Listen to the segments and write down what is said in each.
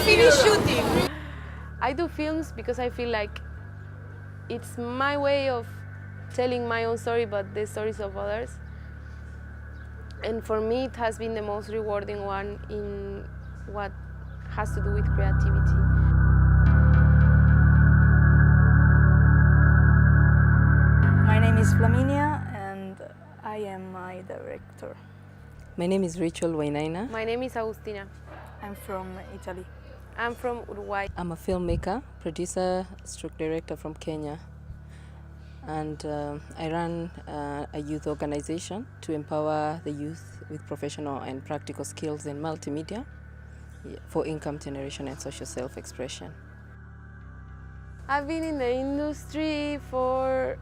finished shooting. I do films because I feel like it's my way of telling my own story, but the stories of others. And for me, it has been the most rewarding one in what has to do with creativity. My name is Flaminia and I am my director. My name is Rachel Wainaina. My name is Agustina. I'm from Italy. I'm from Uruguay. I'm a filmmaker, producer, stroke director from Kenya. And I run a youth organization to empower the youth with professional and practical skills in multimedia for income generation and social self-expression. I've been in the industry for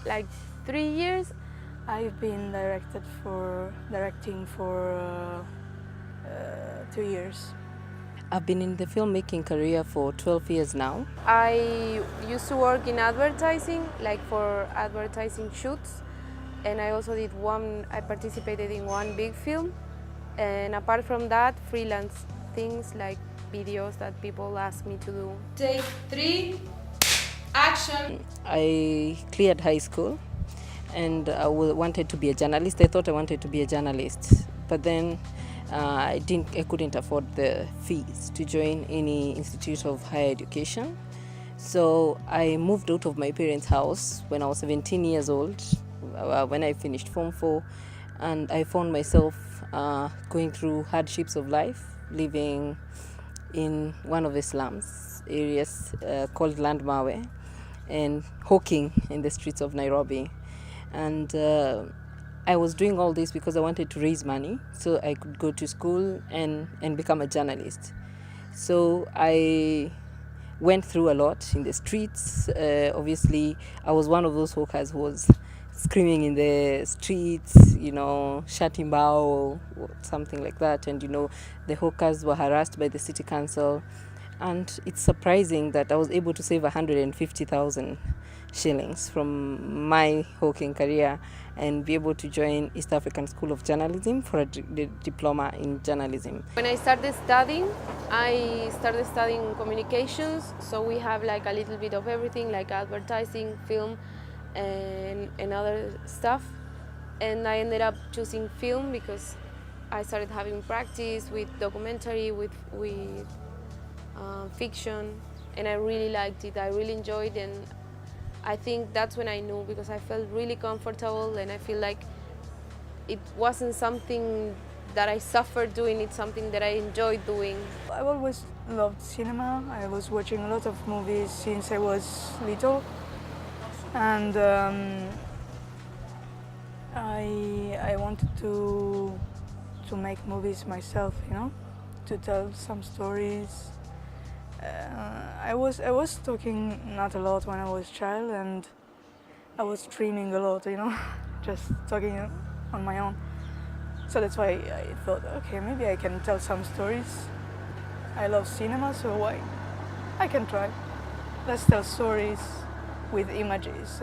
like 3 years. I've been directing for 2 years. I've been in the filmmaking career for 12 years now. I used to work in advertising, like for advertising shoots, and I also I participated in one big film, and apart from that, freelance things like videos that people ask me to do. Take 3, action. I cleared high school and I wanted to be a journalist. I thought I wanted to be a journalist, but then I couldn't afford the fees to join any institute of higher education. So I moved out of my parents' house when I was 17 years old, when I finished Form 4, and I found myself going through hardships of life, living in one of the slums areas called Landmawe, and hawking in the streets of Nairobi. And I was doing all this because I wanted to raise money so I could go to school and become a journalist. So I went through a lot in the streets. Obviously, I was one of those hawkers who was screaming in the streets, shouting bao or something like that. And, the hawkers were harassed by the city council. And it's surprising that I was able to save 150,000 shillings from my hawking career and be able to join East African School of Journalism for a diploma in journalism. When I started studying communications, so we have like a little bit of everything, like advertising, film, and other stuff. And I ended up choosing film because I started having practice with documentary, with fiction, and I really liked it. I really enjoyed it, and I think that's when I knew, because I felt really comfortable and I feel like it wasn't something that I suffered doing, it's something that I enjoyed doing. I've always loved cinema. I was watching a lot of movies since I was little, and I wanted to make movies myself, to tell some stories. I was talking not a lot when I was a child, and I was dreaming a lot, just talking on my own. So that's why I thought, okay, maybe I can tell some stories. I love cinema, so I can try. Let's tell stories with images.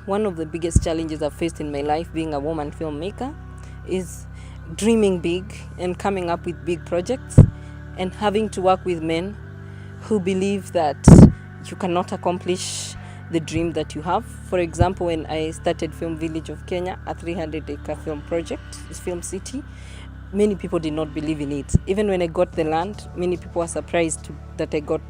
One of the biggest challenges I've faced in my life being a woman filmmaker is dreaming big and coming up with big projects and having to work with men who believe that you cannot accomplish the dream that you have. For example, when I started Film Village of Kenya, a 300-acre film project, Film City, many people did not believe in it. Even when I got the land, many people were surprised that I got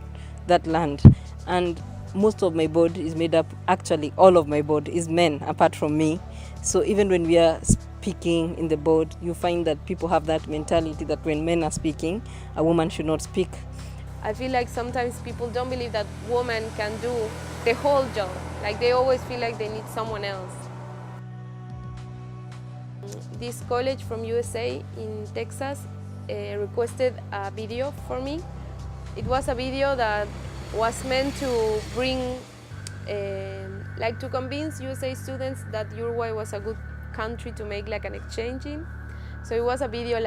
that land. And most of my board is made up, actually all of my board is men apart from me. So even when we are speaking in the board, you find that people have that mentality that when men are speaking, a woman should not speak. I feel like sometimes people don't believe that women can do the whole job. Like they always feel like they need someone else. This college from USA in Texas requested a video for me. It was a video that was meant to bring, to convince USA students that Uruguay was a good country to make like an exchange in. So it was a video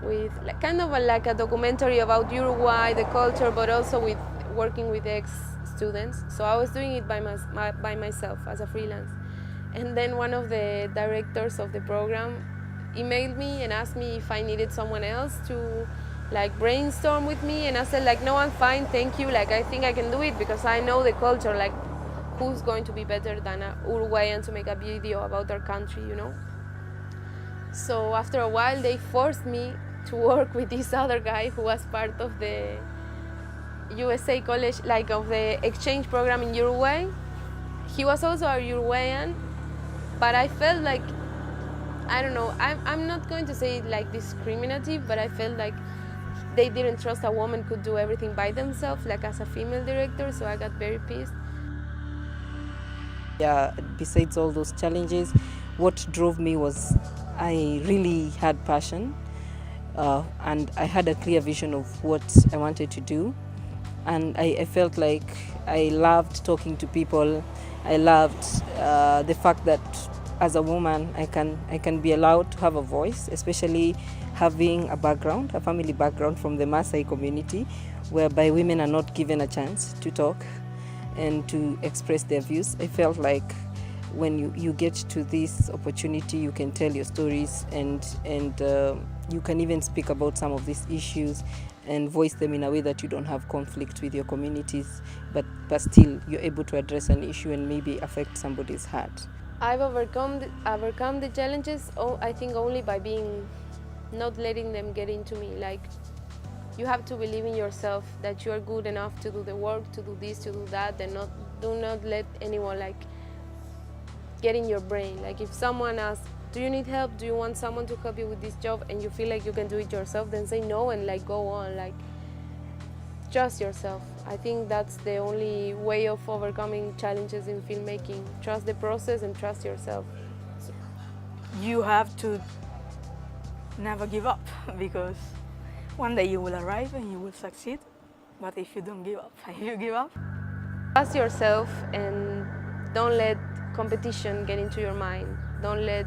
with kind of like a documentary about Uruguay, the culture, but also with working with ex-students. So I was doing it by myself as a freelance. And then one of the directors of the program emailed me and asked me if I needed someone else to like brainstorm with me, and I said like, no, I'm fine, thank you, like I think I can do it because I know the culture, like who's going to be better than a Uruguayan to make a video about their country, you know? So after a while they forced me to work with this other guy who was part of the USA college, like of the exchange program in Uruguay. He was also a Uruguayan, but I felt like, I don't know, I'm not going to say like discriminative, but I felt like they didn't trust a woman could do everything by themselves, like as a female director, so I got very pissed. Yeah, besides all those challenges, what drove me was I really had passion, and I had a clear vision of what I wanted to do. And I felt like I loved talking to people. I loved the fact that as a woman I can be allowed to have a voice, especially having a background, a family background from the Maasai community, whereby women are not given a chance to talk and to express their views. I felt like when you get to this opportunity, you can tell your stories and you can even speak about some of these issues and voice them in a way that you don't have conflict with your communities, but still you're able to address an issue and maybe affect somebody's heart. I've overcome the challenges, I think, only by not letting them get into me. Like, you have to believe in yourself that you are good enough to do the work, to do this, to do that, and do not let anyone like get in your brain. Like if someone asks, do you need help? Do you want someone to help you with this job? And you feel like you can do it yourself, then say no and like go on. Like, trust yourself. I think that's the only way of overcoming challenges in filmmaking. Trust the process and trust yourself. You have to never give up because one day you will arrive and you will succeed. But if you don't give up, if you give up, Trust yourself and don't let competition get into your mind. Don't let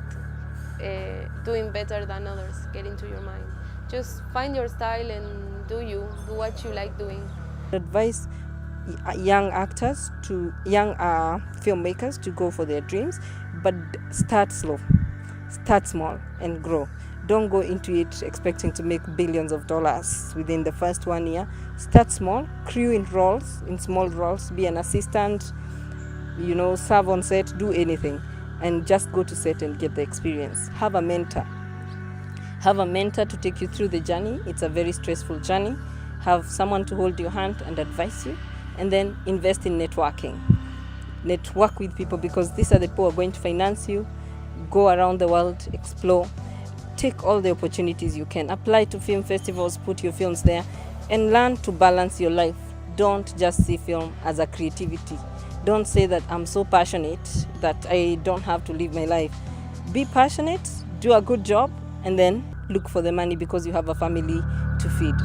doing better than others get into your mind. Just find your style and do what you like doing. Advise young actors young filmmakers to go for their dreams, but start slow, start small and grow. Don't go into it expecting to make billions of dollars within the first 1 year. Start small, crew in small roles, be an assistant, serve on set, do anything, and just go to set and get the experience. Have a mentor. Have a mentor to take you through the journey. It's a very stressful journey. Have someone to hold your hand and advise you, and then invest in networking. Network with people because these are the people who are going to finance you. Go around the world, explore, take all the opportunities you can. Apply to film festivals, put your films there, and learn to balance your life. Don't just see film as a creativity. Don't say that I'm so passionate that I don't have to live my life. Be passionate, do a good job, and then look for the money because you have a family to feed.